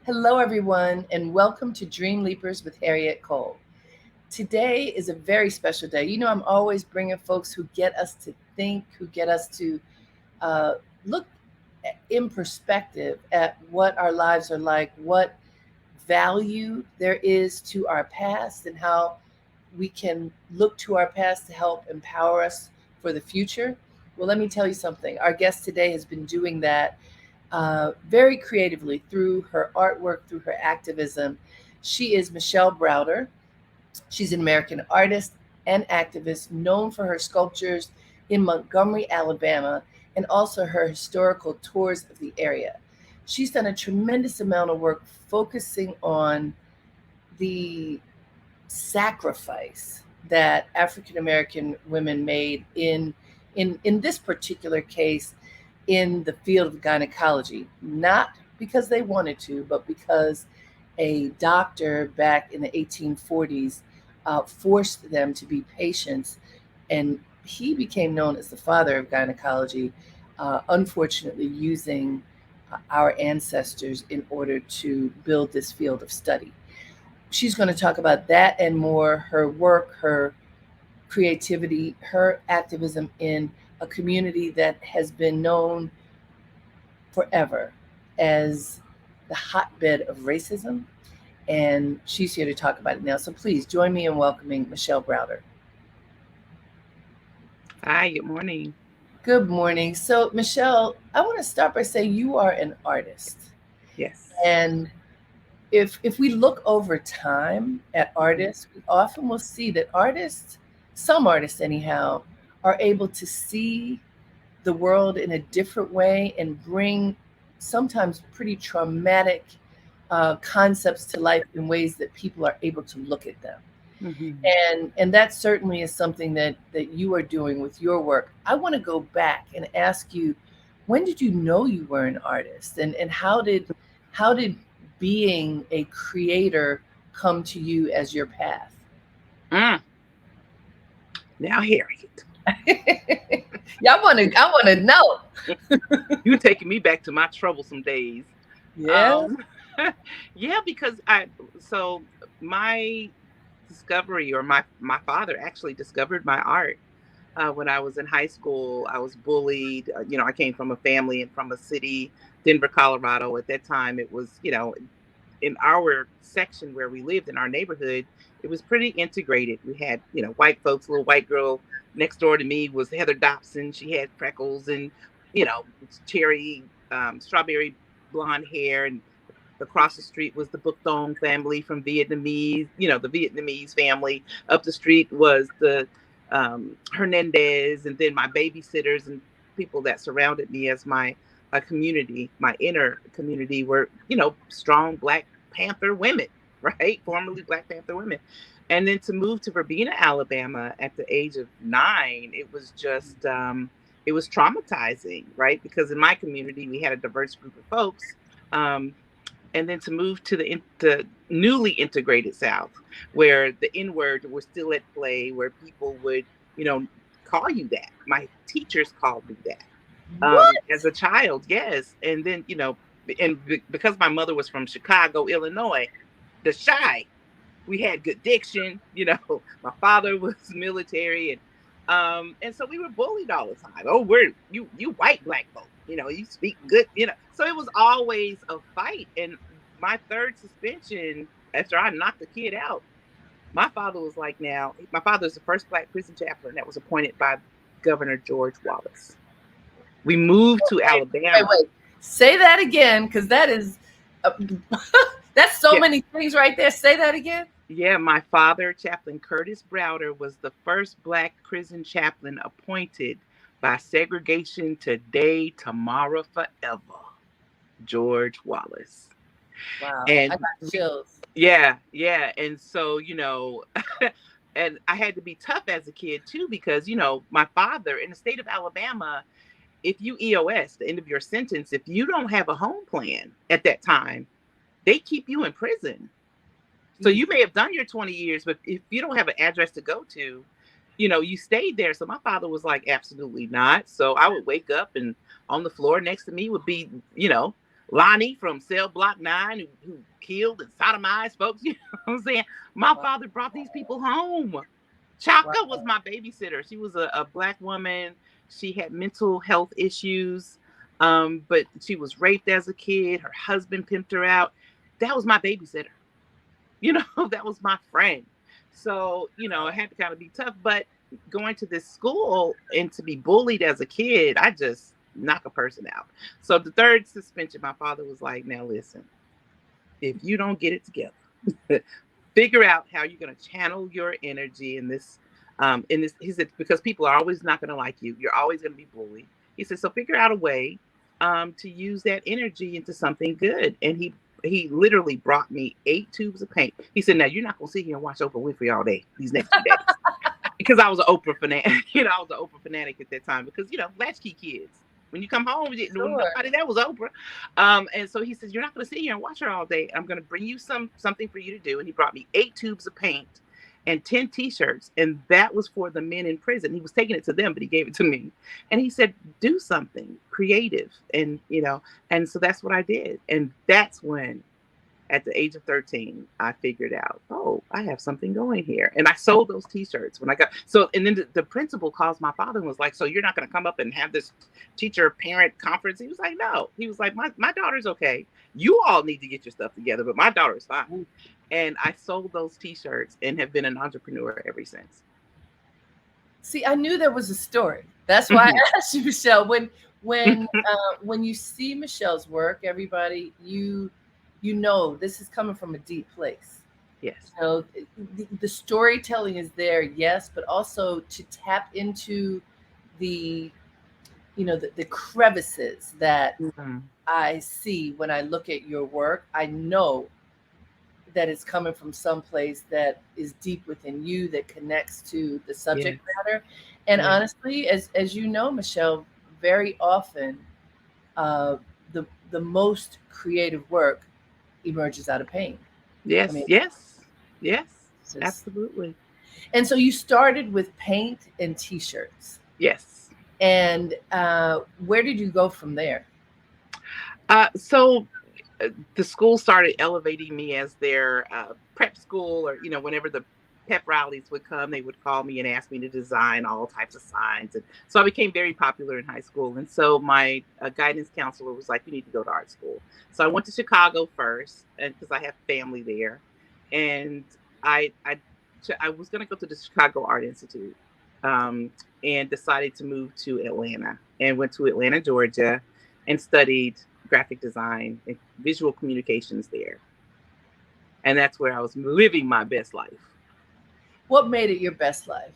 Hello, everyone, and welcome to Dreamleapers with Harriette Cole. Today is a very special day. You know, I'm always bringing folks who get us to think, who get us to uh, look in perspective at what our lives are like, what value there is to our past, and how we can look to our past to help empower us for the future. Well, let me tell you something. Our guest today has been doing that very creatively through her artwork, through her activism. She is Michelle Browder. She's an American artist and activist known for her sculptures in Montgomery, Alabama, and also her historical tours of the area. She's done a tremendous amount of work focusing on the sacrifice that African American women made in this particular case in the field of gynecology, not because they wanted to, but because a doctor back in the 1840s forced them to be patients, and he became known as the father of gynecology, unfortunately using our ancestors in order to build this field of study. She's going to talk about that and more, her work, her creativity, her activism in a community that has been known forever as the hotbed of racism. And she's here to talk about it now. So please join me in welcoming Michelle Browder. Hi, good morning. Good morning. So, Michelle, I want to start by saying you are an artist. Yes. And if we look over time at Mhm. artists, we often will see that artists, some artists anyhow, are able to see the world in a different way and bring sometimes pretty traumatic concepts to life in ways that people are able to look at them. Mhm. And that certainly is something that you are doing with your work. I want to go back and ask you, when did you know you were an artist, and how did being a creator come to you as your path? Mm, Now, Harriet, Yeah, I want to know. you taking me back to my troublesome days. Yeah. Um, yeah, because so my discovery, or my father actually discovered my art when I was in high school. I was bullied. I came from a family and from a city, Denver, Colorado. At that time, it was, in our section where we lived in our neighborhood, it was pretty integrated. We had, white folks. Little white girl next door to me was Heather Dobson. She had freckles and, cherry, strawberry blonde hair. And across the street was the Buk Thong family from Vietnamese, the Vietnamese family. Up the street was the Hernandez, and then my babysitters and people that surrounded me as my community, my inner community, were, strong Black Panther women, right? Formerly Black Panther women. And then to move to Verbena, Alabama at the age of 9, it was just, it was traumatizing, right? Because in my community, we had a diverse group of folks. Um, and then to move to the newly integrated South, where the N word was still at play, where people would, you know, call you that. My teachers called me that What? as a child, yes. And then, because my mother was from Chicago, Illinois, the shy, we had good diction. My father was military, and so we were bullied all the time. Oh, we're you white Black folk, you speak good, so it was always a fight. And my third suspension, after I knocked the kid out, my father was like, now my father is the first Black prison chaplain that was appointed by Governor George Wallace. We moved to Wait, wait, Alabama. wait. Say that again, because that is uh, that's so Yeah. many things right there. Say that again. Yeah, my father, Chaplain Curtis Browder, was the first Black prison chaplain appointed by segregation today, tomorrow, forever, George Wallace. Wow, I And got chills. yeah, yeah. And so, and I had to be tough as a kid too, because, my father in the state of Alabama, if you EOS, the end of your sentence, if you don't have a home plan at that time, they keep you in prison. So Mm. you may have done your 20 years, but if you don't have an address to go to, you stayed there. So my father was like, absolutely not. So I would wake up, and on the floor next to me would be, Lonnie from Cell Block 9 who killed and sodomized folks. You know what I'm saying? My Wow. father brought these people home. Chaka was Wow. my babysitter. She was a black woman. She had mental health issues, but she was raped as a kid. Her husband pimped her out. That was my babysitter. You know, that was my friend. So, you know, it had to kind of be tough. But going to this school and to be bullied as a kid, I just knock a person out. So the third suspension, my father was like, now listen, if you don't get it together, figure out how you're going to channel your energy in this. He said, because people are always not going to like you. You're always going to be bullied. He said, so figure out a way to use that energy into something good. And he literally brought me 8 tubes of paint. He said, now you're not going to sit here and watch Oprah Winfrey all day, these next 2 days. Because I was an Oprah fanatic. You know, I was an Oprah fanatic at that time because, you know, latchkey kids. When you come home, Sure. nobody that was Oprah. And so he says, you're not going to sit here and watch her all day. I'm going to bring you something for you to do. And he brought me 8 tubes of paint and 10 t-shirts. And that was for the men in prison. He was taking it to them, but he gave it to me. And he said, do something creative. And, you know, and so that's what I did. And that's when at the age of 13, I figured out, oh, I have something going here. And I sold those t-shirts when I got, so, and then the principal calls my father and was like, so you're not going to come up and have this teacher parent conference? He was like, no. He was like, my daughter's okay. You all need to get your stuff together, but my daughter's fine. And I sold those t-shirts and have been an entrepreneur ever since. See, I knew there was a story. That's why I Mhm. asked you, Michelle. When you see Michelle's work, everybody, you know this is coming from a deep place. Yes. You know, the storytelling is there, yes, but also to tap into the the crevices that Mhm. I see when I look at your work. I know that it's coming from some place that is deep within you that connects to the subject Yes. matter. And Yes. honestly, as you know, Michelle, very often uh, the most creative work emerges out of pain. I Yes. mean, Yes. Yes. it's just, Absolutely. and so you started with paint and t-shirts. Yes. And where did you go from there? So the school started elevating me as their prep school, or, you know, whenever the pep rallies would come, they would call me and ask me to design all types of signs. And so I became very popular in high school. And so my guidance counselor was like, you need to go to art school. So I went to Chicago first, and because I have family there. And I, I, I was going to go to the Chicago Art Institute, um, and decided to move to Atlanta and went to Atlanta, Georgia, and studied graphic design and visual communications there. And that's where I was living my best life. What made it your best life?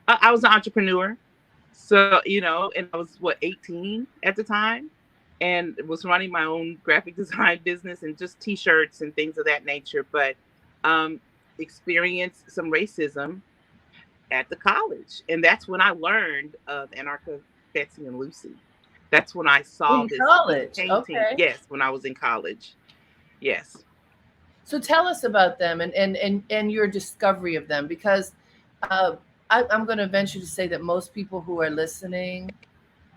I was an entrepreneur. So, you know, and I was what, 18 at the time, and was running my own graphic design business and just t-shirts and things of that nature. But um, experienced some racism at the college. And that's when I learned of Anarcha Betsy and Lucy. That's when I saw In this college. painting. Okay. Yes, when I was in college. Yes. So tell us about them and your discovery of them, because uh, I'm going to venture to say that most people who are listening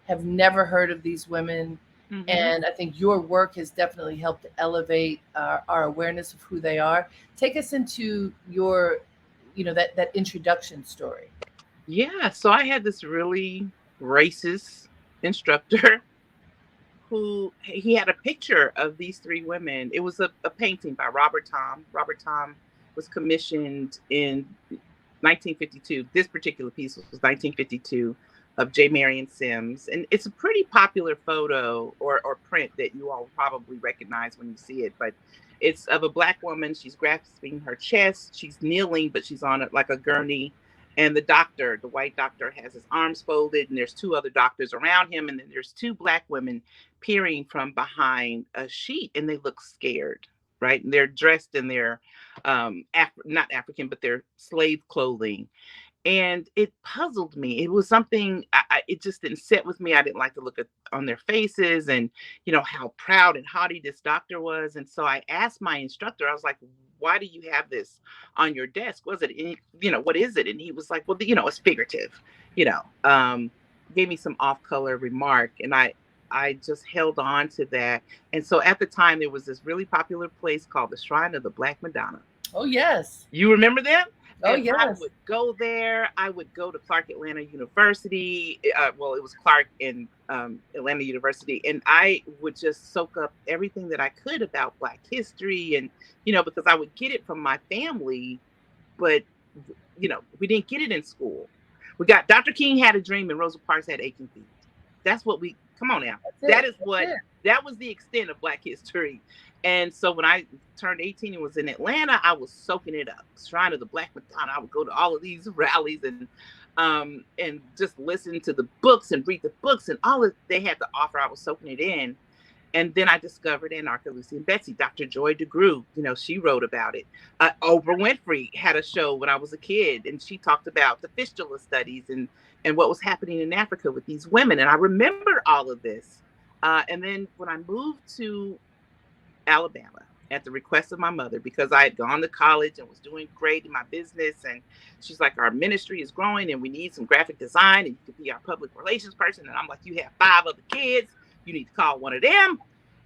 have never heard of these women. Hmm. And I think your work has definitely helped to elevate our awareness of who they are. Take us into your, that introduction story. Yeah. So I had this really racist instructor who he had a picture of these three women. It was a painting by Robert Tom. Robert Tom was commissioned in 1952. This particular piece was 1952 of J. Marion Sims. And it's a pretty popular photo or print that you all probably recognize when you see it. But it's of a Black woman. She's grasping her chest. She's kneeling, but she's on it like a gurney. And the doctor, the white doctor, has his arms folded, and there's two other doctors around him. And then there's two Black women peering from behind a sheet, and they look scared, right? And they're dressed in their not African, but their slave clothing. And it puzzled me. It was something it just didn't sit with me. I didn't like to look at on their faces, and you know how proud and haughty this doctor was. And so I asked my instructor. I was like, "Why do you have this on your desk? Was it, you know, what is it?" And he was like, "Well, you know, it's figurative." You know, gave me some off color remark, and I just held on to that. And so at the time, there was this really popular place called the Shrine of the Black Madonna. Oh, yes. You remember them? Oh, And I yes. would go there. I would go to Clark Atlanta University. Well, it was Clark in Atlanta University. And I would just soak up everything that I could about Black history. And, because I would get it from my family, but, we didn't get it in school. We got Dr. King had a dream and Rosa Parks had aching feet. That's what come on now. That was the extent of Black history. And so when I turned 18 and was in Atlanta, I was soaking it up. Shrine of the Black Madonna. I would go to all of these rallies and just listen to the books and read the books and all that they had to offer. I was soaking it in. And then I discovered Anarcha, Lucy, and Betsy. Dr. Joy DeGruy, she wrote about it. Oprah Winfrey had a show when I was a kid, and she talked about the fistula studies and what was happening in Africa with these women. And I remember all of this. And then when I moved to Alabama at the request of my mother, because I had gone to college and was doing great in my business, and she's like, our ministry is growing and we need some graphic design and you could be our public relations person. And I'm like, you have 5 other kids. You need to call one of them.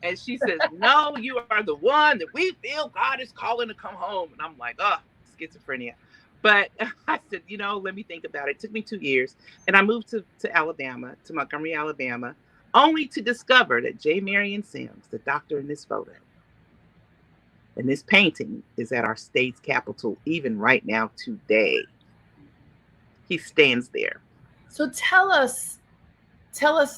And she says, no, you are the one that we feel God is calling to come home. And I'm like, oh, schizophrenia. But I said, let me think about it. It took me 2 years. And I moved to Alabama, to Montgomery, Alabama, only to discover that J. Marion Sims, the doctor in this photo, and this painting is at our state's capitol, even right now, today. He stands there. So tell us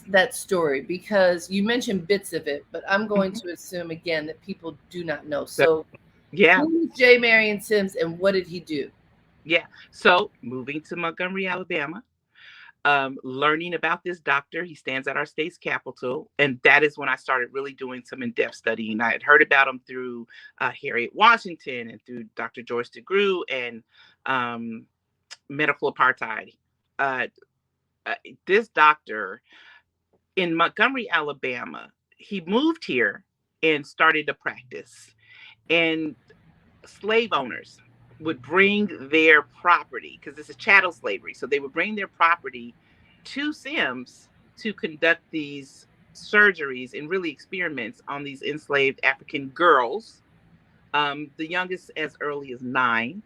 that story, because you mentioned bits of it, but I'm going to assume again that people do not know. So yeah. Who is J. Marion Sims and what did he do? Yeah. So moving to Montgomery, Alabama, learning about this doctor. He stands at our state's capitol. And that is when I started really doing some in-depth studying. I had heard about him through Harriet Washington and through Dr. Joyce DeGruy and medical apartheid. This doctor in Montgomery, Alabama, he moved here and started a practice. And slave owners would bring their property, because this is chattel slavery. So they would bring their property to Sims to conduct these surgeries and really experiments on these enslaved African girls, the youngest as early as 9.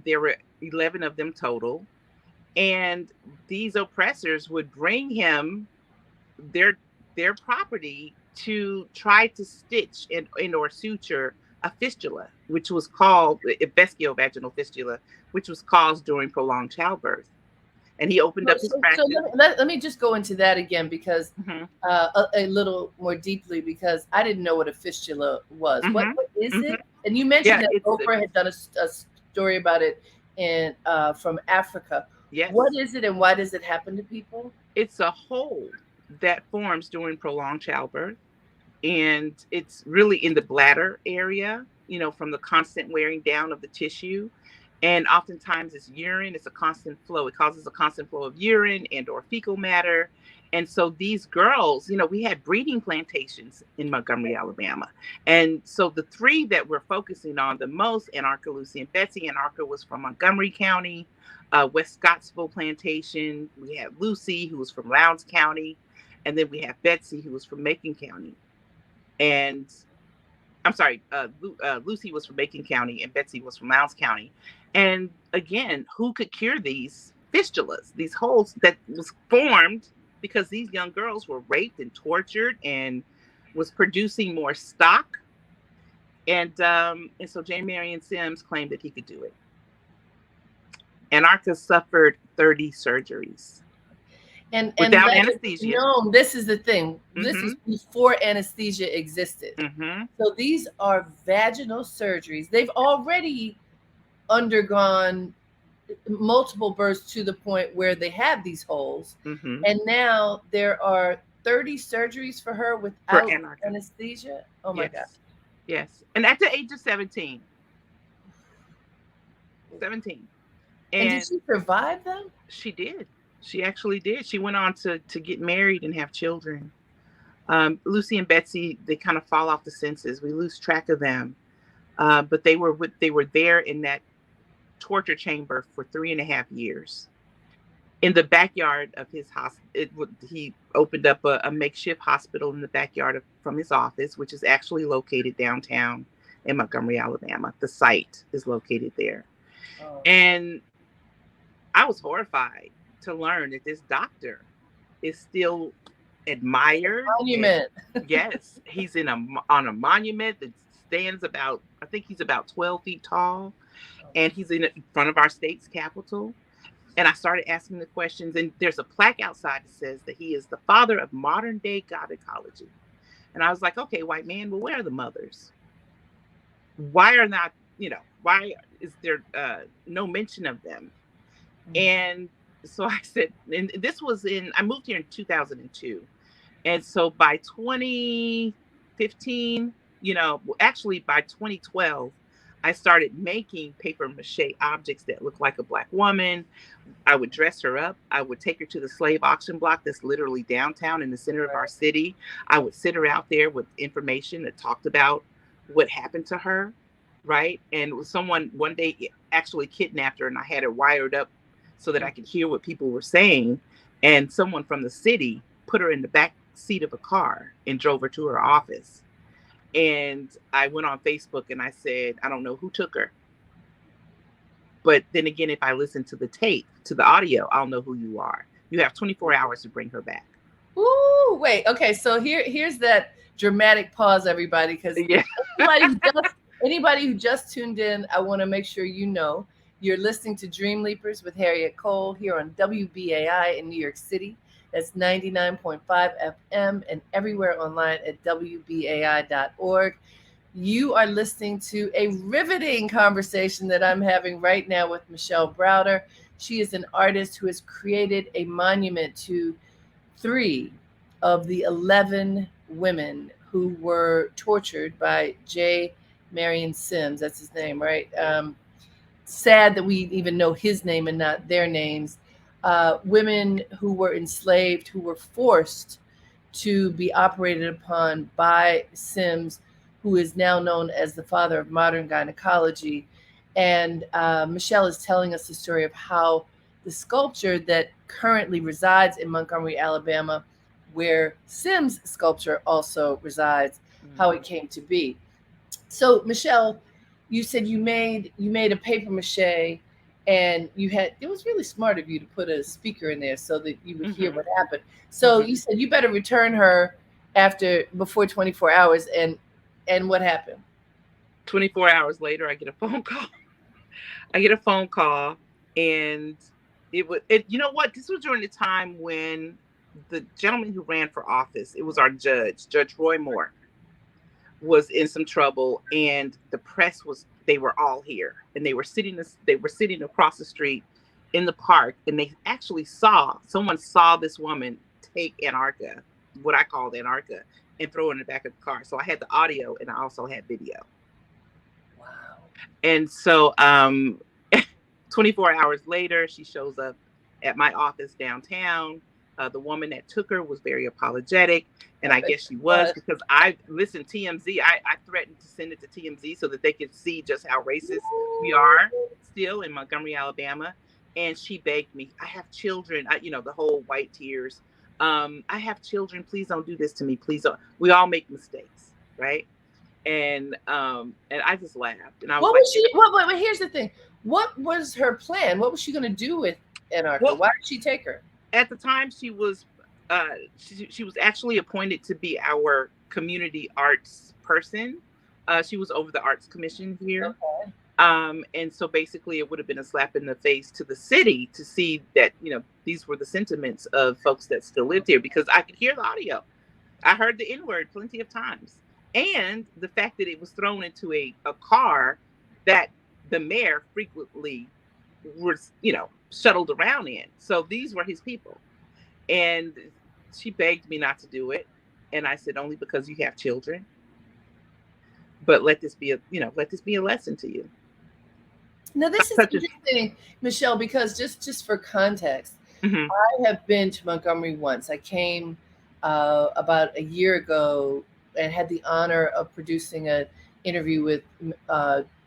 There were 11 of them total. And these oppressors would bring him their property to try to stitch and or suture a fistula, which was called a vesicovaginal fistula, which was caused during prolonged childbirth. And he opened up his practice. So let me just go into that again, because a little more deeply, because I didn't know what a fistula was. What is it? And you mentioned that Oprah had done a story about it from Africa. Yes. What is it and why does it happen to people? It's a hole that forms during prolonged childbirth. And it's really in the bladder area, from the constant wearing down of the tissue. And oftentimes it's urine. It's a constant flow. It causes a constant flow of urine and or fecal matter. And so these girls, we had breeding plantations in Montgomery, Alabama. And so the 3 that we're focusing on the most, Anarcha, Lucy, and Betsy. Anarcha was from Montgomery County, West Scottsville Plantation. We had Lucy, who was from Lowndes County. And then we have Betsy, who was from Macon County. And I'm sorry, Lucy was from Macon County and Betsy was from Lowndes County. And again, who could cure these fistulas, these holes that was formed because these young girls were raped and tortured and was producing more stock. And so J. Marion Sims claimed that he could do it. Anarcha suffered 30 surgeries. And without anesthesia. No, this is the thing. This is before anesthesia existed. So these are vaginal surgeries. They've already undergone multiple births to the point where they have these holes. And now there are 30 surgeries for her without anesthesia. Oh my God. Yes. And at the age of 17. And did she survive them? She did. She actually did. She went on to get married and have children. Lucy and Betsy, they kind of fall off the census. We lose track of them. But they were there in that torture chamber for 3.5 years. in the backyard of his hospital. He opened up a makeshift hospital in the backyard from his office, which is actually located downtown in Montgomery, Alabama. The site is located there. Oh. And I was horrified to learn that this doctor is still admired. Monument. Yes, he's on a monument that stands about, I think he's about 12 feet tall, and he's in front of our state's capitol. And I started asking the questions, and there's a plaque outside that says that he is the father of modern day gynecology. And I was like, okay, white man, well, where are the mothers? Why are not, why is there no mention of them? And so I said, and this was I moved here in 2002. And so by 2015, actually by 2012, I started making paper mache objects that look like a Black woman. I would dress her up. I would take her to the slave auction block that's literally downtown in the center of our city. I would sit her out there with information that talked about what happened to her, right? And someone one day actually kidnapped her, and I had her wired up so that I could hear what people were saying. And someone from the city put her in the back seat of a car and drove her to her office. And I went on Facebook and I said, I don't know who took her. But then again, if I listen to the tape, to the audio, I'll know who you are. You have 24 hours to bring her back. Ooh, wait. Okay, so here's that dramatic pause, everybody, because anybody who just tuned in, I want to make sure you're listening to Dreamleapers with Harriette Cole here on WBAI in New York City. That's 99.5 FM and everywhere online at WBAI.org. You are listening to a riveting conversation that I'm having right now with Michelle Browder. She is an artist who has created a monument to 3 of the 11 women who were tortured by J. Marion Sims. That's his name, right? Sad that we even know his name and not their names. Women who were enslaved, who were forced to be operated upon by Sims, who is now known as the father of modern gynecology. And Michelle is telling us the story of how the sculpture that currently resides in Montgomery, Alabama, where Sims' sculpture also resides, how it came to be. So, Michelle, you said you made a paper mache, and it was really smart of you to put a speaker in there so that you would hear what happened. So you said you better return her before 24 hours. And what happened? 24 hours later, I get a phone call. And you know what? This was during the time when the gentleman who ran for office, it was our Judge Roy Moore, was in some trouble, and the press they were all here, and they were sitting across the street in the park, and they actually someone saw this woman take Anarcha, what I called Anarcha, and throw it in the back of the car. So I had the audio and I also had video. Wow. And so 24 hours later, she shows up at my office downtown. The woman that took her was very apologetic, and I guess she was, because I listened to TMZ. I threatened to send it to TMZ so that they could see just how racist we are still in Montgomery, Alabama. And she begged me, I have children, the whole white tears. I have children. Please don't do this to me. Please don't. We all make mistakes, right? And I just laughed. And I was But here's the thing. What was her plan? What was she going to do with Anarcha? Why did she take her? At the time, she was actually appointed to be our community arts person. She was over the arts commission here. Okay. And so basically it would have been a slap in the face to the city to see that, these were the sentiments of folks that still lived here, because I could hear the audio. I heard the N-word plenty of times. And the fact that it was thrown into a car that the mayor frequently was, shuttled around in. So these were his people. And she begged me not to do it. And I said, only because you have children. But let this be a lesson to you. Now, this is interesting, Michelle, because just for context, I have been to Montgomery once. I came about a year ago and had the honor of producing an interview with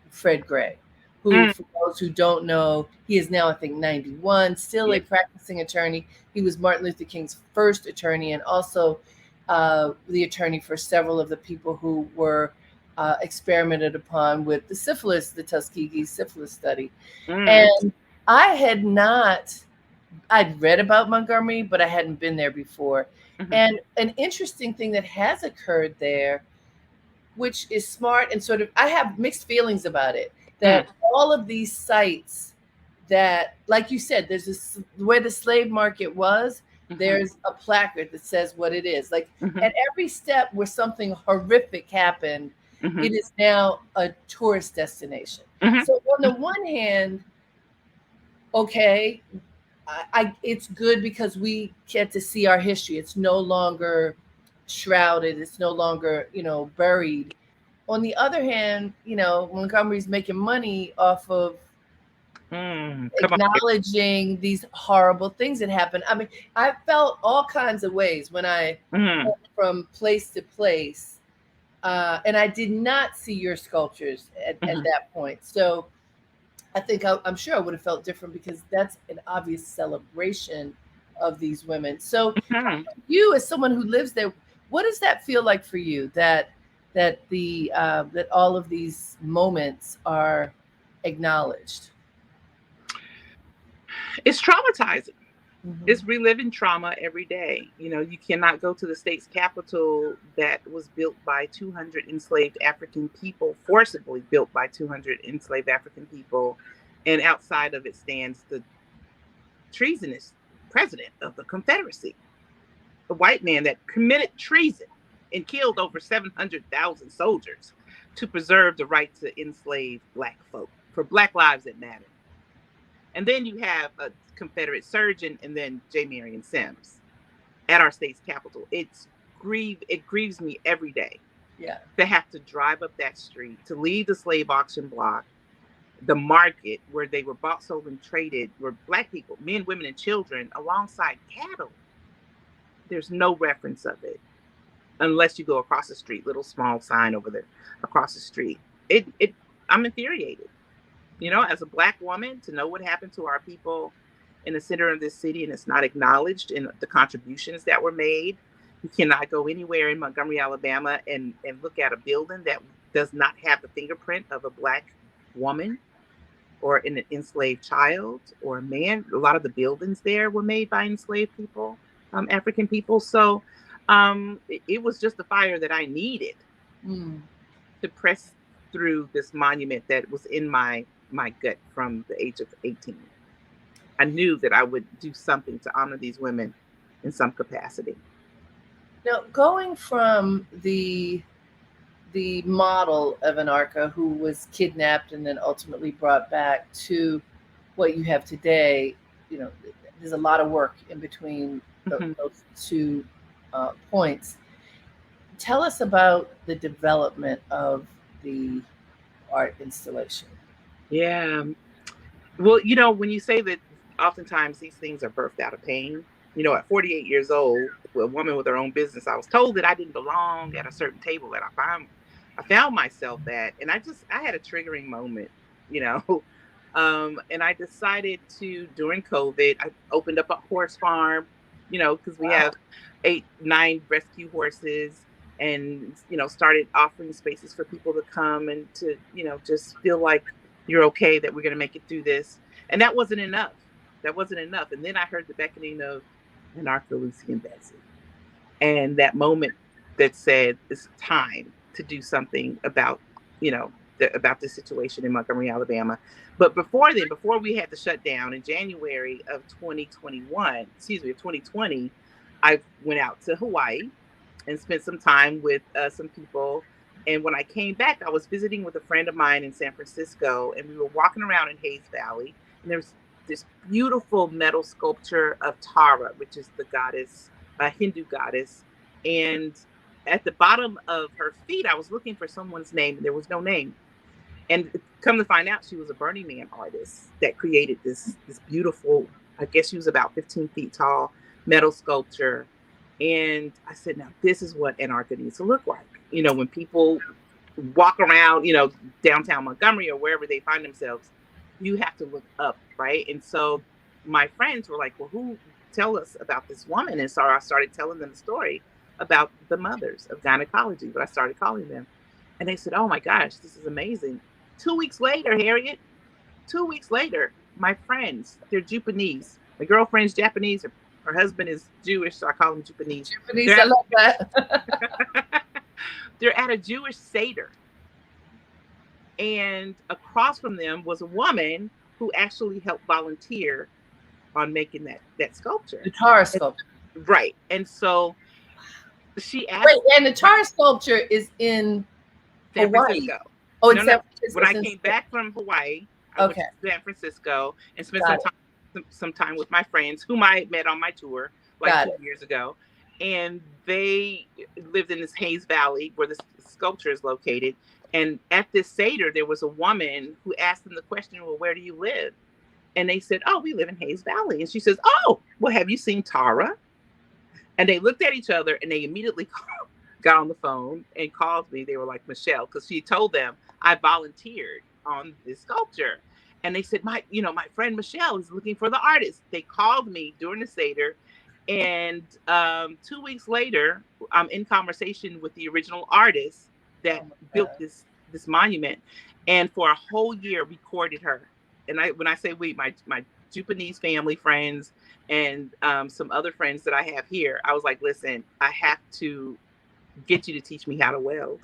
Fred Gray, who, Mm. for those who don't know, he is now, I think, 91, still Yeah. a practicing attorney. He was Martin Luther King's first attorney, and also the attorney for several of the people who were experimented upon with the syphilis, the Tuskegee syphilis study. Mm. And I had not, I'd read about Montgomery, but I hadn't been there before. Mhm. And an interesting thing that has occurred there, which is smart and sort of, I have mixed feelings about it, Mm. that all of these sites that, like you said, there's this, where the slave market was, Mhm. there's a placard that says what it is. Like Mhm. at every step where something horrific happened, Mhm. it is now a tourist destination. Mhm. So on the one hand, okay, it's good because we get to see our history. It's no longer shrouded. It's no longer, buried. On the other hand, Montgomery's making money off of Mm. Come on. acknowledging these horrible things that happen. I mean, I felt all kinds of ways when I Mm. went from place to place, and I did not see your sculptures at Mhm. that point. So I think I'm sure I would have felt different because that's an obvious celebration of these women. So Mhm. you, as someone who lives there, what does that feel like for you? That all of these moments are acknowledged. It's traumatizing. Hmm. It's reliving trauma every day. You cannot go to the state's capital that was built by 200 enslaved African people, forcibly built by 200 enslaved African people. And outside of it stands the treasonous president of the Confederacy, a white man that committed treason and killed over 700,000 soldiers to preserve the right to enslave Black folk for Black lives that matter. And then you have a Confederate surgeon and then J. Marion Sims at our state's capital. It grieves me every day Yeah. to have to drive up that street, to leave the slave auction block, the market where they were bought, sold, and traded, were Black people, men, women, and children, alongside cattle. There's no reference of it unless you go across the street, little small sign over there across the street. It I'm infuriated. As a Black woman, to know what happened to our people in the center of this city and it's not acknowledged in the contributions that were made. You cannot go anywhere in Montgomery, Alabama and look at a building that does not have the fingerprint of a Black woman or an enslaved child or a man. A lot of the buildings there were made by enslaved people, African people. So it was just the fire that I needed Mm. to press through this monument that was in my gut from the age of 18. I knew that I would do something to honor these women in some capacity. Now, going from the model of Anarcha who was kidnapped and then ultimately brought back to what you have today, there's a lot of work in between Mhm. those two points. Tell us about the development of the art installation. Yeah. Well, when you say that oftentimes these things are birthed out of pain, at 48 years old, a woman with her own business, I was told that I didn't belong at a certain table that I found myself at. And I had a triggering moment, you know. And I decided to, during COVID, I opened up a horse farm, because we Wow. have 8, 9 rescue horses and, started offering spaces for people to come and to, just feel like you're okay, that we're going to make it through this. And that wasn't enough. That wasn't enough. And then I heard the beckoning of Anarcha, Lucy, and Betsy. And that moment that said, it's time to do something about, about this situation in Montgomery, Alabama. But before then, before we had to shut down in January of 2021, excuse me, of 2020, I went out to Hawaii and spent some time with some people. And when I came back, I was visiting with a friend of mine in San Francisco, and we were walking around in Hayes Valley, and there was this beautiful metal sculpture of Tara, which is the goddess, a Hindu goddess. And at the bottom of her feet, I was looking for someone's name, and there was no name. And come to find out, she was a Burning Man artist that created this beautiful, I guess she was about 15 feet tall, metal sculpture. And I said, now this is what Anarcha needs to look like. When people walk around, downtown Montgomery or wherever they find themselves, you have to look up, right? And so my friends were like, well, who tell us about this woman? And so I started telling them the story about the mothers of gynecology, what I started calling them. And they said, oh my gosh, this is amazing. 2 weeks later, Harriette, 2 weeks later, my friends, they're Japanese. My girlfriend's Japanese. Her husband is Jewish, so I call them Japanese. Japanese, They're I at, love that. they're at a Jewish Seder. And across from them was a woman who actually helped volunteer on making that sculpture. The tar And, sculpture. right. And so she Wait, asked and the my tar sculpture is in San Hawaii. Francisco. Oh, No, it's no. San Francisco. When I came back from Hawaii, I went Okay, to San Francisco and spent got it. some time with my friends whom I met on my tour like Got 2 years ago. And they lived in this Hayes Valley where the sculpture is located. And at this Seder, there was a woman who asked them the question, well, where do you live? And they said, oh, we live in Hayes Valley. And she says, oh, well, have you seen Tara? And they looked at each other and they immediately got on the phone and called me. They were like, Michelle, because she told them I volunteered on this sculpture. And they said, my friend Michelle is looking for the artist. They called me during the Seder. And 2 weeks later, I'm in conversation with the original artist that built this monument, and for a whole year recorded her. And when I say we, my Japanese family friends and some other friends that I have here, I was like, listen, I have to get you to teach me how to weld.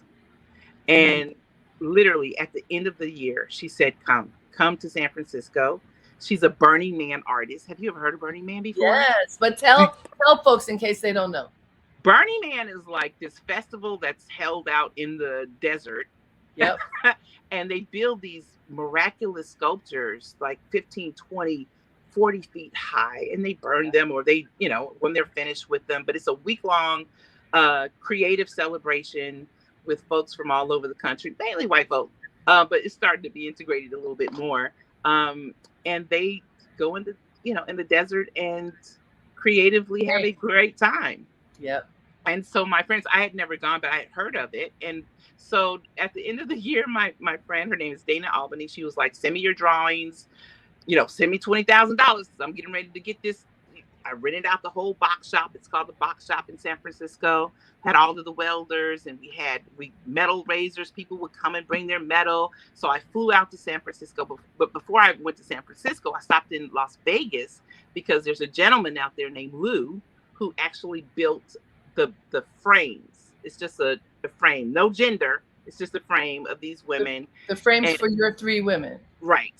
And literally at the end of the year, she said, come to San Francisco. She's a Burning Man artist. Have you ever heard of Burning Man before? Yes, but tell folks in case they don't know. Burning Man is like this festival that's held out in the desert. Yep. And they build these miraculous sculptures like 15, 20, 40 feet high, and they burn them, or they, when they're finished with them. But it's a week-long creative celebration with folks from all over the country, mainly white folk, but it's starting to be integrated a little bit more. And they go in the desert and creatively have a great time. Yep. And so my friends, I had never gone, but I had heard of it. And so at the end of the year, my friend, her name is Dana Albany, she was like, send me your drawings, send me $20,000 because I'm getting ready to get this. I rented out the whole box shop. It's called the Box Shop in San Francisco. Had all of the welders, and we metal raisers. People would come and bring their metal. So I flew out to San Francisco. But before I went to San Francisco, I stopped in Las Vegas because there's a gentleman out there named Lou who actually built the frames. It's just a frame, no gender. It's just a frame of these women. The frames for your 3 women. Right.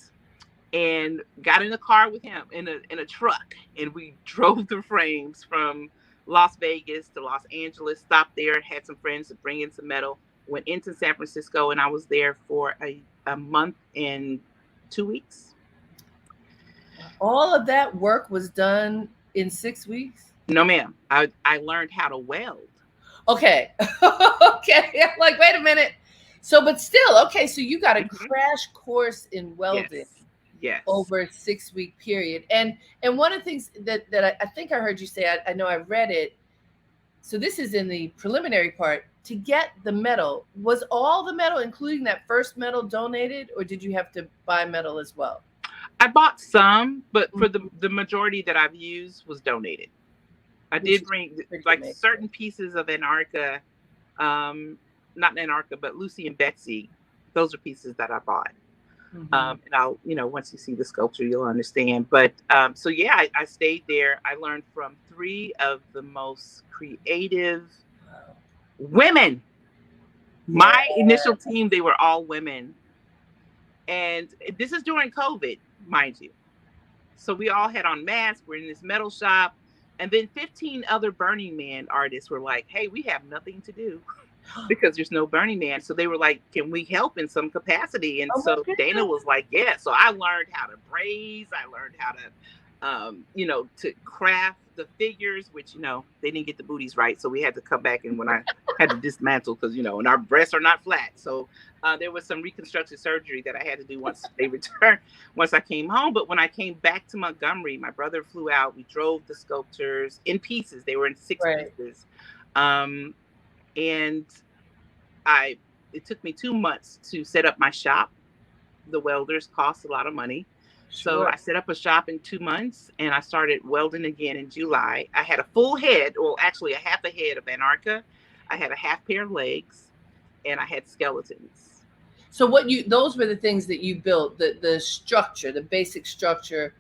And got in a car with him in a truck, and we drove the frames from Las Vegas to Los Angeles, stopped there, had some friends to bring in some metal, went into San Francisco, and I was there for a month and 2 weeks. All of that work was done in 6 weeks? No, ma'am. I learned how to weld. Okay. Okay. I'm like, wait a minute. So, but still, okay. So you got a crash course in welding. Yes. Over a 6-week period. And one of the things that I think I heard you say, I know I read it. So this is in the preliminary part. To get the metal, was all the metal, including that first metal, donated, or did you have to buy metal as well? I bought some, but for the majority that I've used was donated. I did bring like certain pieces of Anarcha, not Anarcha, but Lucy and Betsy. Those are pieces that I bought. And I'll, once you see the sculpture, you'll understand. But so yeah, I stayed there. I learned from 3 of the most creative women. My initial team, they were all women. And this is during COVID, mind you. So we all had on masks. We're in this metal shop. And then 15 other Burning Man artists were like, hey, we have nothing to do because there's no Burning Man. So they were like, can we help in some capacity? And so Dana was like, yeah. So I learned how to braise. I learned how to, to craft the figures, which, they didn't get the booties right. So we had to come back, and when I had to dismantle, because, and our breasts are not flat. So there was some reconstructive surgery that I had to do once they returned, once I came home. But when I came back to Montgomery, my brother flew out. We drove the sculptures in pieces. They were in 6 pieces. And it took me 2 months to set up my shop. the welders cost a lot of money. So Sure. I set up a shop in 2 months and I started welding again in July. I had a full head, well, actually a half a head of anarcha. I had a half pair of legs and I had skeletons. So those were the things that you built, the structure, the basic structure,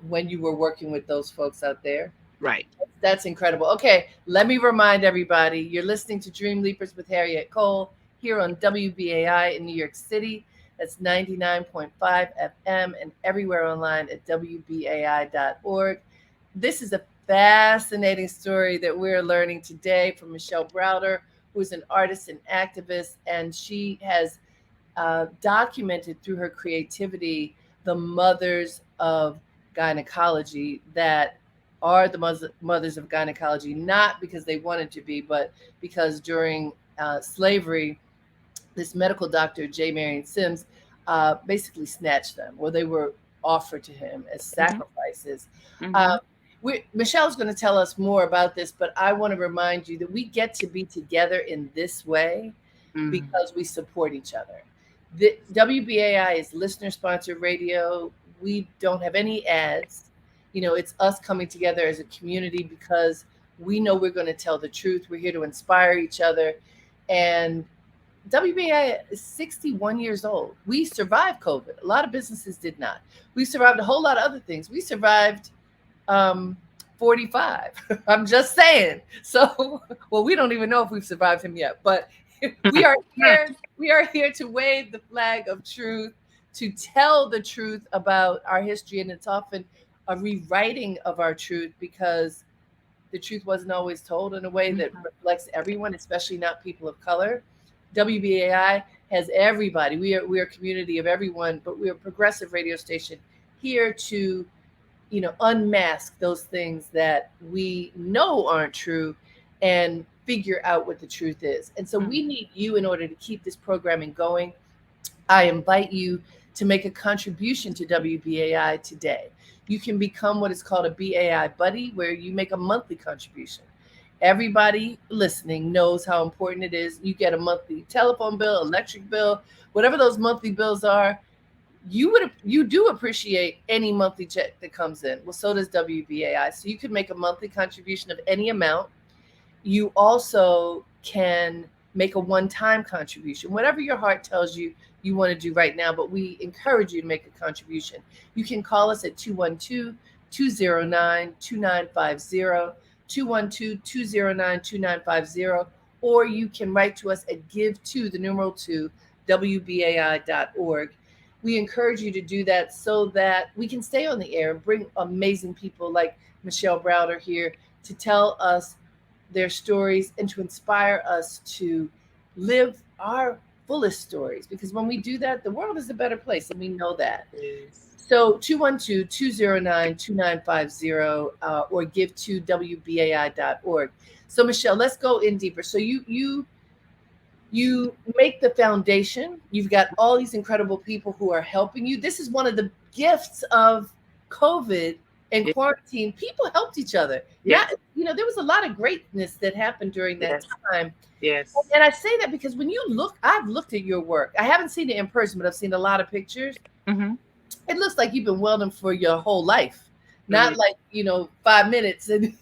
when you were working with those folks out there. Right. That's incredible. Okay, let me remind everybody, you're listening to Dream Leapers with Harriette Cole here on WBAI in New York City. That's 99.5 FM and everywhere online at WBAI.org. This is a fascinating story that we're learning today from Michelle Browder, who's an artist and activist, and she has documented through her creativity the mothers of gynecology that are the mothers of gynecology, not because they wanted to be, but because during slavery, this medical doctor, J. Marion Sims, basically snatched them, or they were offered to him as Mm-hmm. sacrifices. Mm-hmm. Uh, Michelle's going to tell us more about this, but I want to remind you that we get to be together in this way Mm-hmm. because we support each other. The WBAI is listener sponsored radio. We don't have any ads. It's us coming together as a community because we know we're going to tell the truth. We're here to inspire each other. And WBAI is 61 years old. We survived COVID. A lot of businesses did not. We survived a whole lot of other things. We survived um, 45. I'm just saying. So, well, we don't even know if we've survived him yet, but we are here. We are here to wave the flag of truth, to tell the truth about our history, and it's often a rewriting of our truth because the truth wasn't always told in a way that reflects everyone, especially not people of color. WBAI has everybody. We are a community of everyone, but we're a progressive radio station here to unmask those things that we know aren't true and figure out what the truth is. And so we need you in order to keep this programming going. I invite you to make a contribution to WBAI today. You can become what is called a BAI buddy, where you make a monthly contribution. Everybody listening knows how important it is. You get a monthly telephone bill, electric bill, whatever those monthly bills are. You do appreciate any monthly check that comes in. Well, so does WBAI. So you could make a monthly contribution of any amount. You also can make a one-time contribution, whatever your heart tells you you want to do right now, but we encourage you to make a contribution. You can call us at 212-209-2950, 212-209-2950, or you can write to us at give2 WBAI.org. We encourage you to do that so that we can stay on the air and bring amazing people like Michelle Browder here to tell us their stories and to inspire us to live our fullest stories. Because when we do that, the world is a better place, and we know that. Yes. So 212-209-2950 or give2 WBAI.org. So Michelle, let's go in deeper. So you make the foundation. You've got all these incredible people who are helping you. This is one of the gifts of COVID and Yes. quarantine. People helped each other. Yes. There was a lot of greatness that happened during that Yes. time. Yes. And I say that because when you look, I've looked at your work. I haven't seen it in person, but I've seen a lot of pictures. Mm-hmm. It looks like you've been welding for your whole life, not like 5 minutes. And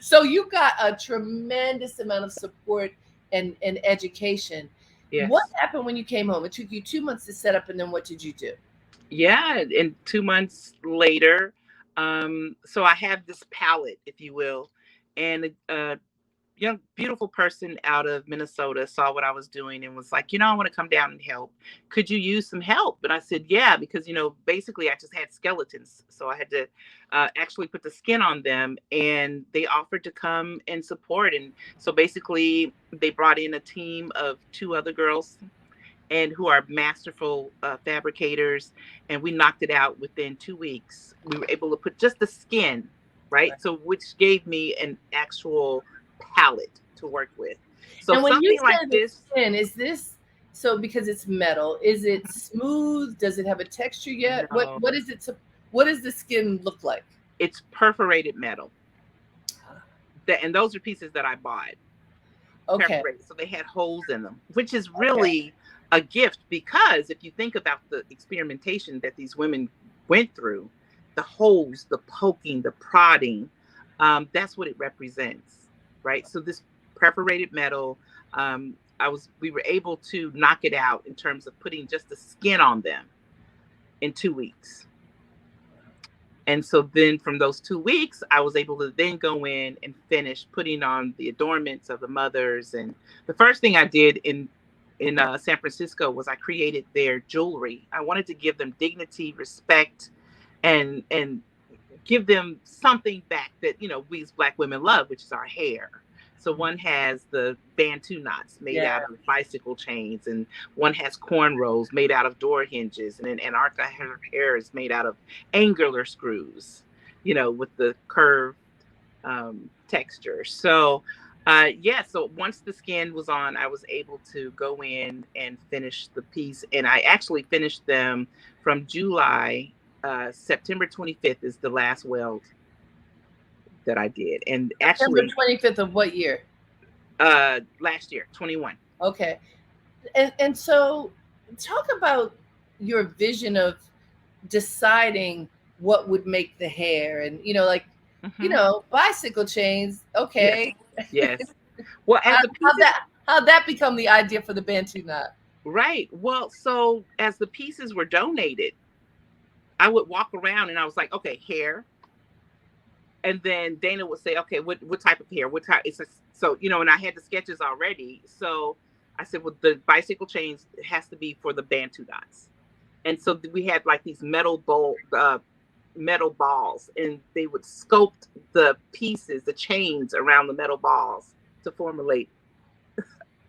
so you got a tremendous amount of support and education. Yes. What happened when you came home? It took you 2 months to set up, and then what did you do? Yeah, and 2 months later, so I have this palette, if you will, and a young, beautiful person out of Minnesota saw what I was doing and was like, I want to come down and help. Could you use some help? And I said, yeah, because, basically I just had skeletons. So I had to actually put the skin on them, and they offered to come and support. And so basically they brought in a team of 2 other girls and who are masterful fabricators. And we knocked it out within 2 weeks. We were able to put just the skin, right? So which gave me an actual palette to work with. So and when something you like say this, skin, is this so because it's metal? Is it smooth? Does it have a texture yet? no, What is it? What does the skin look like? it's perforated metal. And those are pieces that I bought. Okay. Perforated, so they had holes in them, which is really a gift, because if you think about the experimentation that these women went through, the holes, the poking, the prodding, that's what it represents, right? So this perforated metal, we were able to knock it out in terms of putting just the skin on them in 2 weeks. And so then from those 2 weeks, I was able to then go in and finish putting on the adornments of the mothers. And the first thing I did in San Francisco was I created their jewelry. I wanted to give them dignity, respect, and give them something back that, we as Black women love, which is our hair. So one has the Bantu knots made out of bicycle chains, and one has cornrows made out of door hinges, and then Antarctica hair is made out of angular screws, with the curved texture. So so once the skin was on, I was able to go in and finish the piece, and I actually finished them from July. September 25th is the last weld that I did. And actually September 25th of what year? Last year, 21. Okay. And so talk about your vision of deciding what would make the hair, and bicycle chains. Okay. Yes. Well, how'd that become the idea for the Bantu knot? Right. Well, so as the pieces were donated, I would walk around and I was like, okay, hair. And then Dana would say, okay, what type of hair? What type? And I had the sketches already. So I said, well, the bicycle chains has to be for the Bantu knots. And so we had like these metal balls, and they would sculpt the pieces, the chains around the metal balls to formulate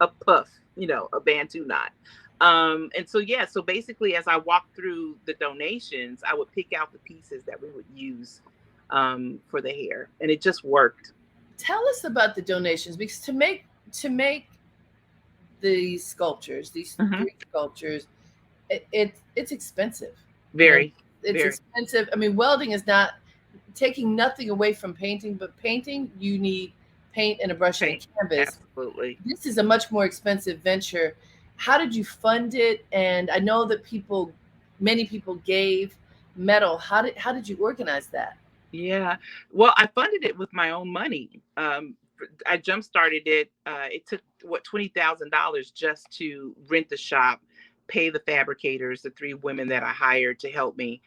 a puff, a Bantu knot. And so basically, as I walked through the donations, I would pick out the pieces that we would use for the hair, and it just worked. Tell us about the donations, because to make these sculptures, these three sculptures, it's expensive. Very. Expensive. I mean, welding is not taking nothing away from painting, but painting, you need paint and a brush and canvas. Absolutely. This is a much more expensive venture. How did you fund it? And I know that many people gave metal. How did you organize that? Yeah, well, I funded it with my own money. I jump started it. It took $20,000 just to rent the shop, pay the fabricators, the 3 women that I hired to help me,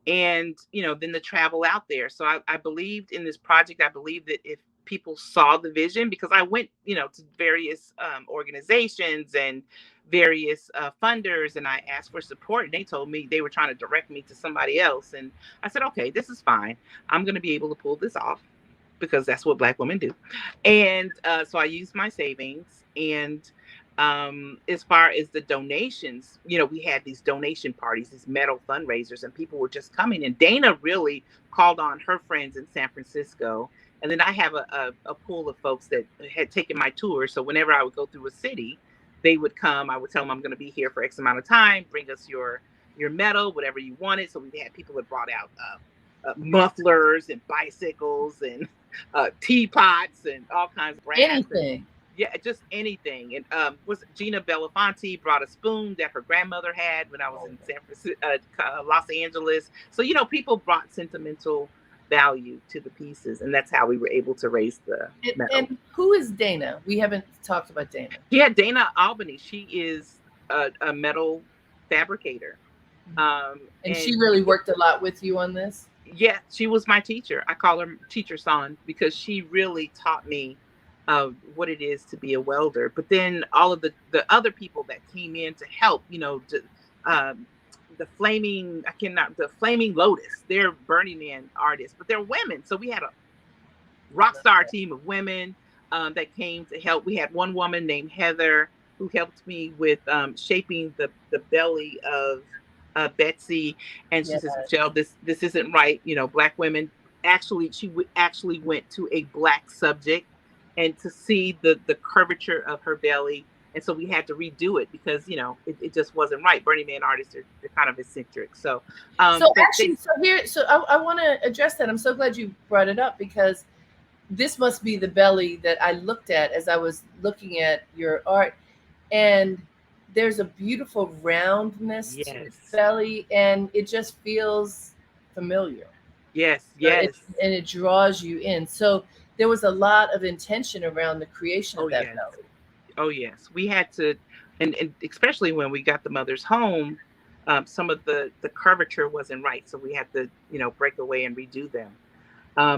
and then the travel out there. So I believed in this project. I believed that if people saw the vision, because I went to various organizations and various funders, and I asked for support, and they told me they were trying to direct me to somebody else. And I said, okay, this is fine. I'm going to be able to pull this off, because that's what Black women do. And so I used my savings. And as far as the donations, we had these donation parties, these metal fundraisers, and people were just coming. And Dana really called on her friends in San Francisco. And then I have a pool of folks that had taken my tour. So whenever I would go through a city, they would come. I would tell them, I'm going to be here for X amount of time. Bring us your metal, whatever you wanted. So we had people that brought out mufflers and bicycles and teapots and all kinds of brands. Anything. Yeah, just anything. And Gina Belafonte brought a spoon that her grandmother had when I was in San Francisco, Los Angeles. So people brought sentimental value to the pieces, and that's how we were able to raise the metal. And who is Dana? We haven't talked about Dana. Yeah, Dana Albany. She is a metal fabricator. And she really worked a lot with you on this? Yeah, she was my teacher. I call her Teacher Son, because she really taught me what it is to be a welder. But then all of the other people that came in to help, the Flaming Lotus, they're Burning Man artists, but they're women. So we had a rock star team of women that came to help. We had one woman named Heather who helped me with shaping the belly of Betsy. And she says, Michelle, this isn't right. Black women, she actually went to a Black subject and to see the curvature of her belly. And so we had to redo it, because, it just wasn't right. Burning Man artists are kind of eccentric. So I want to address that. I'm so glad you brought it up, because this must be the belly that I looked at as I was looking at your art. And there's a beautiful roundness to the Yes. belly, and it just feels familiar. Yes. It Yes. and it draws you in. So there was a lot of intention around the creation Oh of that yes. belly. Oh yes. We had to, and especially when we got the mothers home, some of the curvature wasn't right, so we had to, break away and redo them.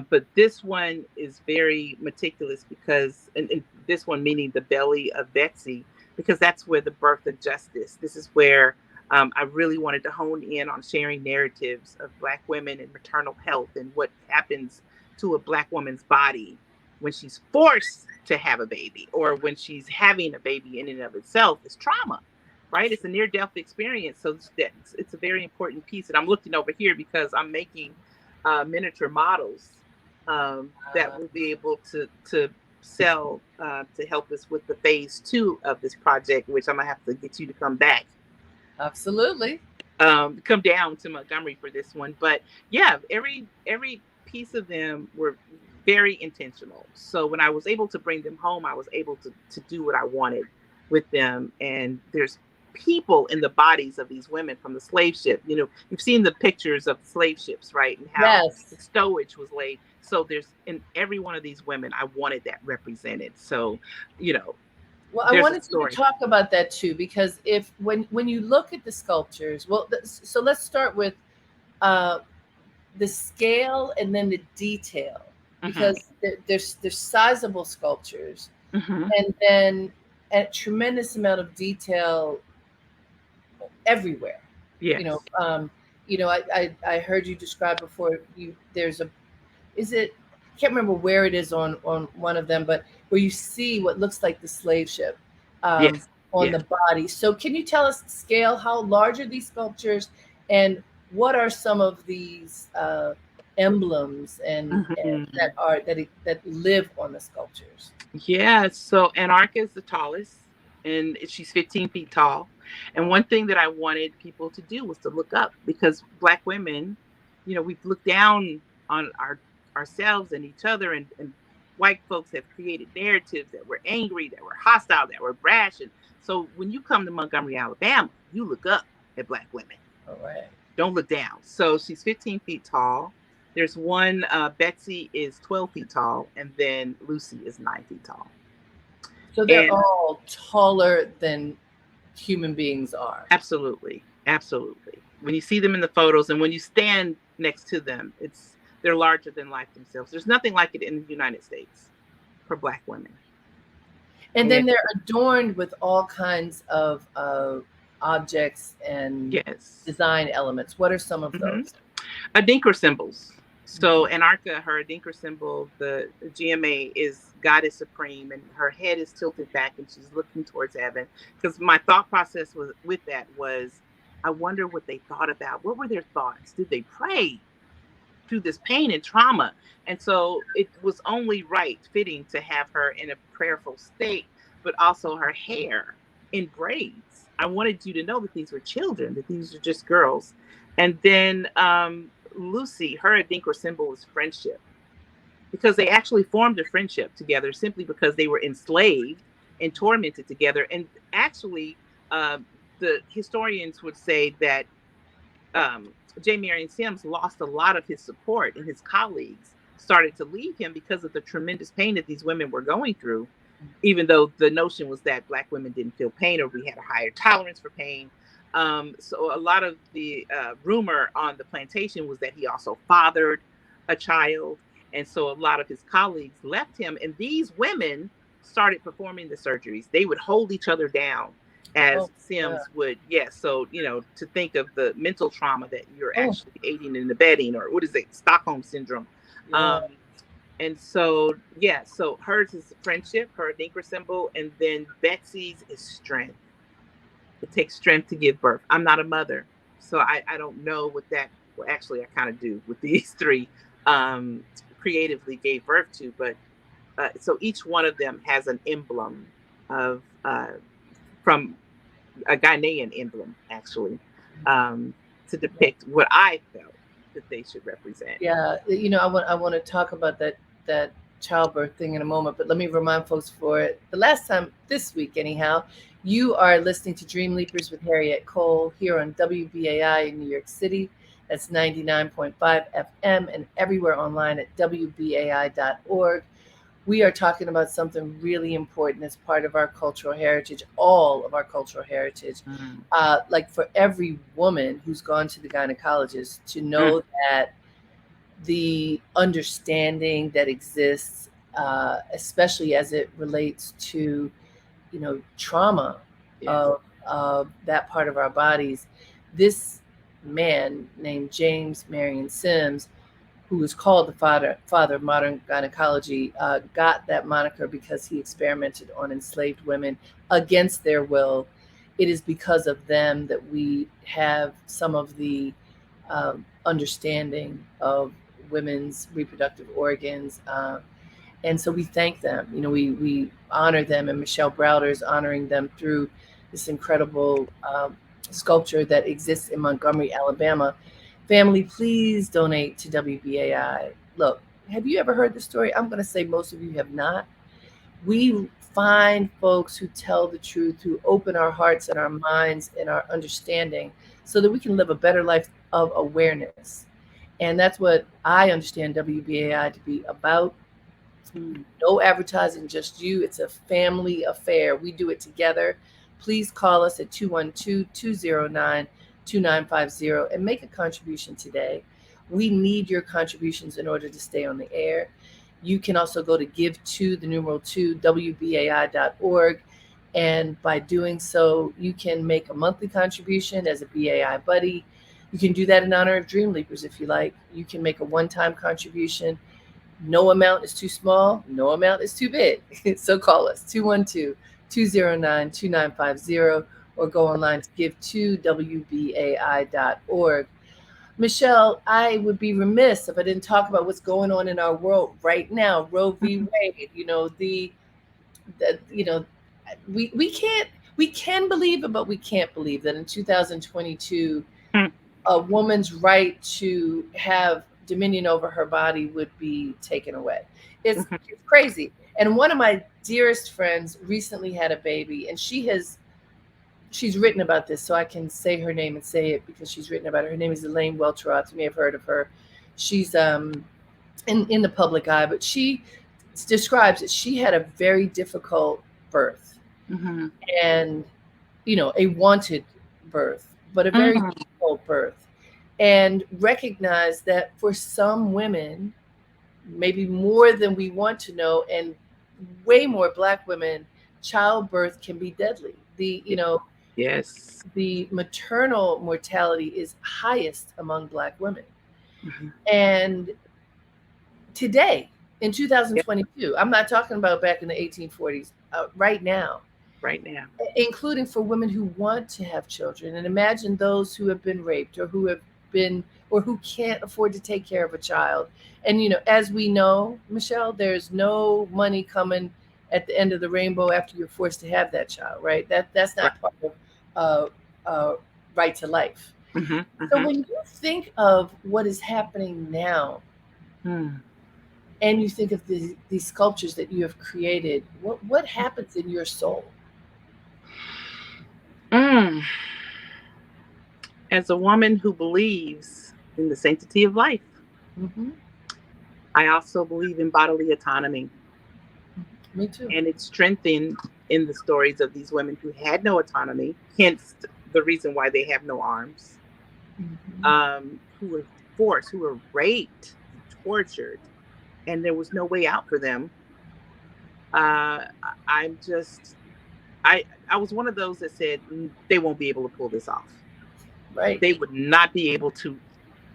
But this one is very meticulous because, and this one meaning the belly of Betsy, because that's where the birth of justice. This is where I really wanted to hone in on sharing narratives of Black women and maternal health and what happens to a Black woman's body when she's forced to have a baby or when she's having a baby in and of itself is trauma, right? It's a near death experience. So it's a very important piece. And I'm looking over here because I'm making miniature models that Uh, we'll be able to sell to help us with the phase 2 of this project, which I'm gonna have to get you to come back, Absolutely. come down to Montgomery for this one. But yeah, every piece of them were very intentional. So when I was able to bring them home, I was able to do what I wanted with them. And there's people in the bodies of these women from the slave ship. You've seen the pictures of the slave ships, right? And how the Yes. stowage was laid. So there's in every one of these women, I wanted that represented. So, you know, Well, I there's a wanted you to story. talk about that too, because if when you look at the sculptures, well, so let's start with uh, the scale and then the detail, Hmm. because there's sizable sculptures, Hmm. and then a tremendous amount of detail everywhere. You know, Yes. um, I heard you describe before. There's a is it I can't remember where it is on one of them, but where you see what looks like the slave ship um, Yes. on Yes. the body. So can you tell us the scale? How large are these sculptures, and what are some of these emblems and Mhm. that live on the sculptures? Yeah, so Anarcha is the tallest, and she's 15 feet tall. And one thing that I wanted people to do was to look up because Black women, we've looked down on ourselves and each other, and white folks have created narratives that were angry, that were hostile, that were brash. And so when you come to Montgomery, Alabama, you look up at Black women. All right. Don't look down. So she's 15 feet tall. There's one, Betsy is 12 feet tall, and then Lucy is 9 feet tall. So they're And all taller than human beings are. absolutely, absolutely. When you see them in the photos and when you stand next to them, they're larger than life themselves. There's nothing like it in the United States for Black women. And And then they're adorned with all kinds of objects and yes. design elements. What are some of Hmm. those? Adinker symbols. So Mhm. Anarcha, her Adinker symbol, the GMA is Goddess Supreme, and her head is tilted back and she's looking towards heaven. Because my thought process was with that was, I wonder what they thought about. What were their thoughts? Did they pray through this pain and trauma? And so it was only right, fitting to have her in a prayerful state, but also her hair in braids. I wanted you to know that these were children, that these are just girls. And then Lucy, her Adinkra symbol is friendship because they actually formed a friendship together simply because they were enslaved and tormented together. And actually, um, the historians would say that J. Marion Sims lost a lot of his support, and his colleagues started to leave him because of the tremendous pain that these women were going through, even though the notion was that Black women didn't feel pain or we had a higher tolerance for pain. So a lot of the rumor on the plantation was that he also fathered a child. And so a lot of his colleagues left him. And these women started performing the surgeries. They would hold each other down Oh, as yeah. Sims would. Yes. So, to think of the mental trauma that you're Oh, actually aiding and abetting, or what is it, Stockholm syndrome. yeah. Um, and so, yeah, so hers is friendship, her Adinkra symbol, and then Betsy's is strength. It takes strength to give birth. I'm not a mother, so I don't know what that, well, actually, I kind of do with these three creatively gave birth to, but so each one of them has an emblem of from a Ghanaian emblem, actually, um, to depict what I felt that they should represent. Yeah, I want to talk about that childbirth thing in a moment, but let me remind folks for the last time this week, anyhow, you are listening to Dreamleapers with Harriette Cole here on WBAI in New York City. That's 99.5 FM and everywhere online at WBAI.org. We are talking about something really important as part of our cultural heritage, all of our cultural heritage. Like for every woman who's gone to the gynecologist to know that the understanding that exists, especially as it relates to, trauma of that part of our bodies. This man named James Marion Sims, who is called the father of modern gynecology, got that moniker because he experimented on enslaved women against their will. It is because of them that we have some of the understanding of women's reproductive organs. And so we thank them. We honor them, and Michelle Browder is honoring them through this incredible sculpture that exists in Montgomery, Alabama. Family, please donate to WBAI. Look, have you ever heard the story? I'm going to say most of you have not. We find folks who tell the truth, who open our hearts and our minds and our understanding so that we can live a better life of awareness. And that's what I understand WBAI to be about. No advertising, just you. It's a family affair. We do it together. Please call us at 212-209-2950 and make a contribution today. We need your contributions in order to stay on the air. You can also go to give2WBAI.org. And by doing so, you can make a monthly contribution as a BAI buddy. You can do that in honor of Dreamleapers if you like. You can make a one-time contribution. No amount is too small. No amount is too big. So call us 212-209-2950 or go online to give2WBAI.org. Michelle, I would be remiss if I didn't talk about what's going on in our world right now. Roe v. Wade, we can believe it, but we can't believe that in 2022, a woman's right to have dominion over her body would be taken away. It's crazy. And one of my dearest friends recently had a baby, and she's written about this, so I can say her name and say it because she's written about it. Her name is Elaine Welteroth. You may have heard of her. She's in the public eye, but she describes that she had a very difficult birth, and a wanted birth, but a very difficult birth, and recognize that for some women, maybe more than we want to know, and way more Black women, childbirth can be deadly. Yes. The maternal mortality is highest among Black women. And today, in 2022, I'm not talking about back in the 1840s, right now, including for women who want to have children. And imagine those who have been raped or who can't afford to take care of a child. And, as we know, Michelle, there's no money coming at the end of the rainbow after you're forced to have that child, right? That's not part of right to life. So when you think of what is happening now, and you think of these sculptures that you have created, what happens in your soul? As a woman who believes in the sanctity of life, I also believe in bodily autonomy. Me too. And it's strengthened in the stories of these women who had no autonomy, hence the reason why they have no arms, who were forced, who were raped, tortured, and there was no way out for them. I was one of those that said they won't be able to pull this off. Right. They would not be able to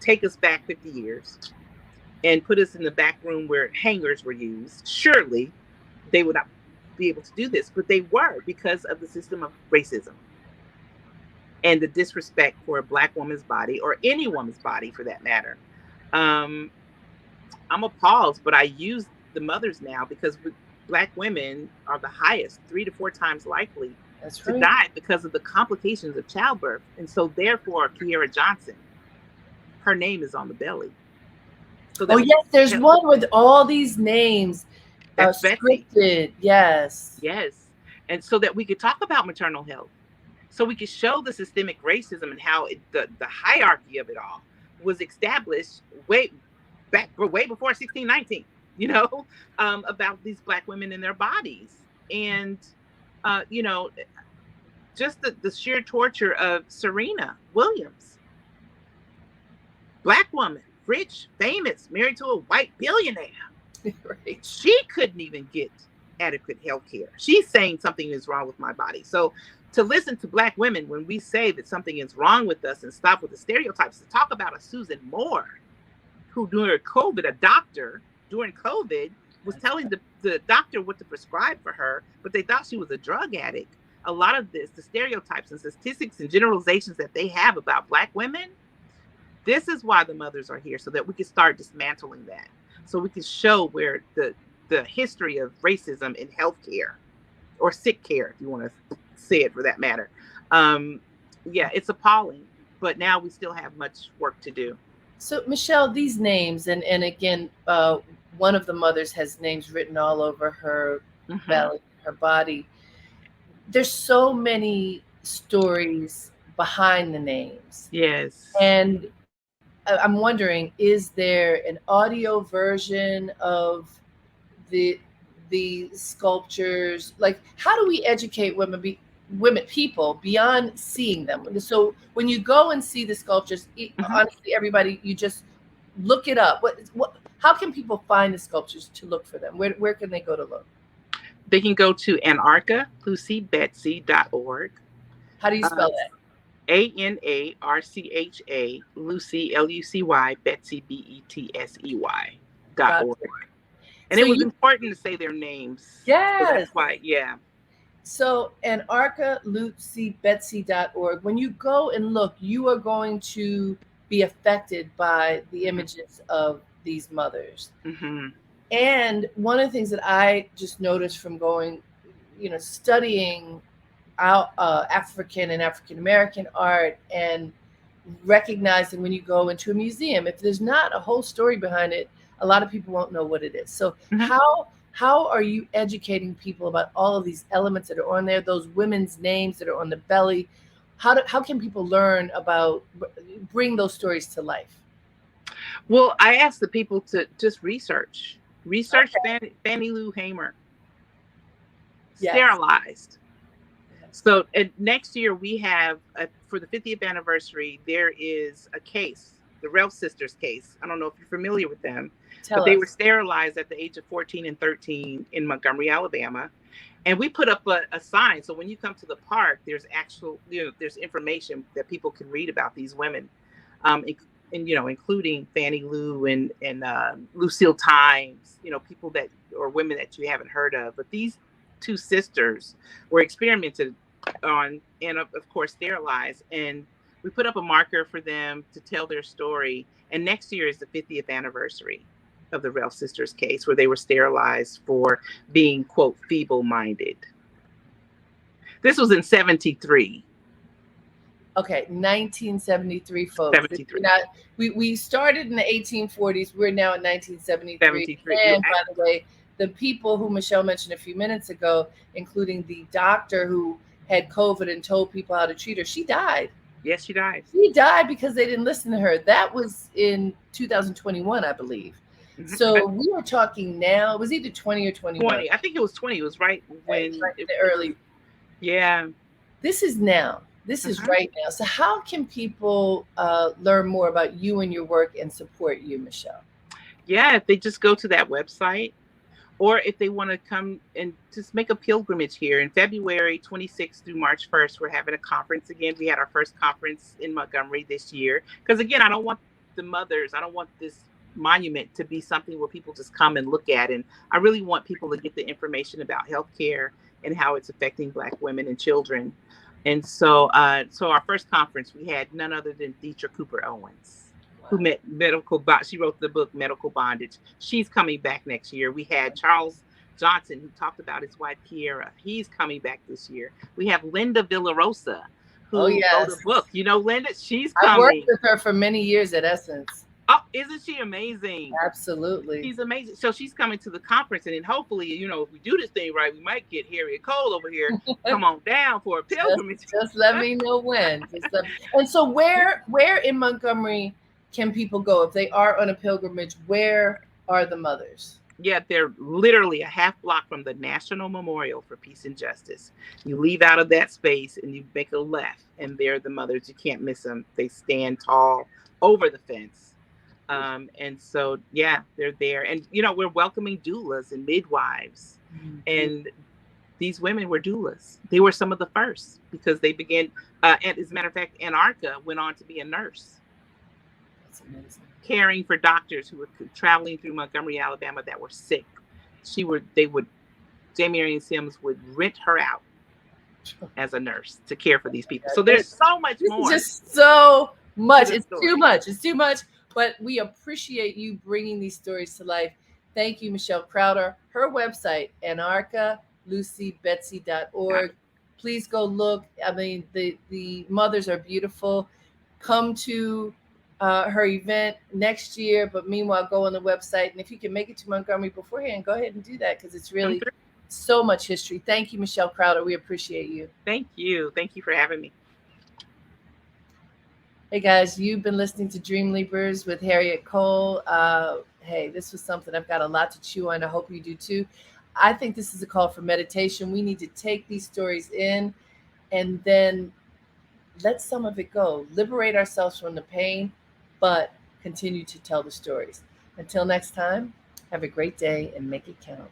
take us back 50 years and put us in the back room where hangers were used. Surely they would not be able to do this, but they were, because of the system of racism and the disrespect for a Black woman's body, or any woman's body for that matter. I'm appalled, but I use the mothers now because Black women are the highest, 3 to 4 times likely to die because of the complications of childbirth. And so therefore, Kiera Johnson, her name is on the belly. so Oh that we yes, there's can, one with all these names, that's Betsy. scripted. Yes. Yes. And so that we could talk about maternal health. So we could show the systemic racism and how the hierarchy of it all was established way before 1619, you know, about these Black women and their bodies. And, you know, just the sheer torture of Serena Williams, Black woman, rich, famous, married to a white billionaire. Right. She couldn't even get adequate health care. She's saying something is wrong with my body. So to listen to Black women when we say that something is wrong with us and stop with the stereotypes, to talk about a Susan Moore who during COVID, a doctor during COVID was telling the doctor what to prescribe for her, but they thought she was a drug addict. A lot of this, the stereotypes and statistics and generalizations that they have about Black women, this is why the mothers are here, so that we can start dismantling that. So we can show where the history of racism in healthcare or sick care, if you want to say it for that matter. Yeah, it's appalling, but now we still have much work to do. So Michelle, these names, and again, one of the mothers has names written all over her belly, her body. There's so many stories behind the names. Yes. And I'm wondering, is there an audio version of the sculptures? Like, how do we educate people beyond seeing them? So when you go and see the sculptures, honestly, everybody, you just look it up. How can people find the sculptures to look for them? Where can they go to look? They can go to anarchallucybetsy.org. How do you spell that? ANARCHA Lucy LUCY Betsy BETSEY.org. And so it was important to say their names. Yes. So that's why, yeah. So anarchallucybetsy.org. When you go and look, you are going to be affected by the images of these mothers. And one of the things that I just noticed from going, studying out African and African American art, and recognizing when you go into a museum, if there's not a whole story behind it, a lot of people won't know what it is. So how are you educating people about all of these elements that are on there, those women's names that are on the belly? How can people learn about, bring those stories to life? Well, I asked the people to just research Fannie Lou Hamer, sterilized. So next year we have, for the 50th anniversary, there is a case, the Ralph sisters case. I don't know if you're familiar with them, but they were sterilized at the age of 14 and 13 in Montgomery, Alabama. And we put up a sign. So when you come to the park, there's there's information that people can read about these women, including Fannie Lou and Lucille Times, people or women that you haven't heard of. But these two sisters were experimented on and of course sterilized, and we put up a marker for them to tell their story. And next year is the 50th anniversary of the Ralph sisters case, where they were sterilized for being, quote, feeble-minded. This was in 73. Okay, 1973, folks. 73. We started in the 1840s. We're now in 1973. And by the way, the people who Michelle mentioned a few minutes ago, including the doctor who had COVID and told people how to treat her, she died. Yes, she died. She died because they didn't listen to her. That was in 2021, I believe. So we were talking now, it was either 20 or 21. 20. I think it was 20. It was right when the early. Yeah. This is now. This is right now. So how can people learn more about you and your work and support you, Michelle? Yeah, if they just go to that website, or if they want to come and just make a pilgrimage here in February 26th through March 1st, we're having a conference again. We had our first conference in Montgomery this year. Because again, I don't want this monument to be something where people just come and look at. And I really want people to get the information about healthcare and how it's affecting Black women and children. And so our first conference, we had none other than Deidre Cooper Owens, who she wrote the book Medical Bondage. She's coming back next year. We had Charles Johnson, who talked about his wife Kiera. He's coming back this year. We have Linda Villarosa, who wrote a book. You know Linda? She's coming. I worked with her for many years at Essence. Oh, isn't she amazing? Absolutely. She's amazing. So she's coming to the conference, and then hopefully, if we do this thing right, we might get Harriette Cole over here. Come on down for a pilgrimage. Just let me know when. And so where in Montgomery can people go if they are on a pilgrimage? Where are the mothers? Yeah, they're literally a half block from the National Memorial for Peace and Justice. You leave out of that space and you make a left, and they're the mothers. You can't miss them. They stand tall over the fence. And so, yeah, they're there. And, we're welcoming doulas and midwives. Mm-hmm. And these women were doulas. They were some of the first because they began, and as a matter of fact, Anarcha went on to be a nurse. That's amazing. Caring for doctors who were traveling through Montgomery, Alabama that were sick. Jamie Marion Sims would rent her out as a nurse to care for these people. So there's so much more. Just so much. It's too much. It's too much. But we appreciate you bringing these stories to life. Thank you, Michelle Browder. Her website, anarchalacybetsy.org. Please go look. I mean, the mothers are beautiful. Come to her event next year, but meanwhile, go on the website. And if you can make it to Montgomery beforehand, go ahead and do that because it's really so much history. Thank you, Michelle Browder. We appreciate you. Thank you. Thank you for having me. Hey, guys, you've been listening to Dreamleapers with Harriette Cole. Hey, this was something I've got a lot to chew on. I hope you do too. I think this is a call for meditation. We need to take these stories in and then let some of it go. Liberate ourselves from the pain, but continue to tell the stories. Until next time, have a great day and make it count.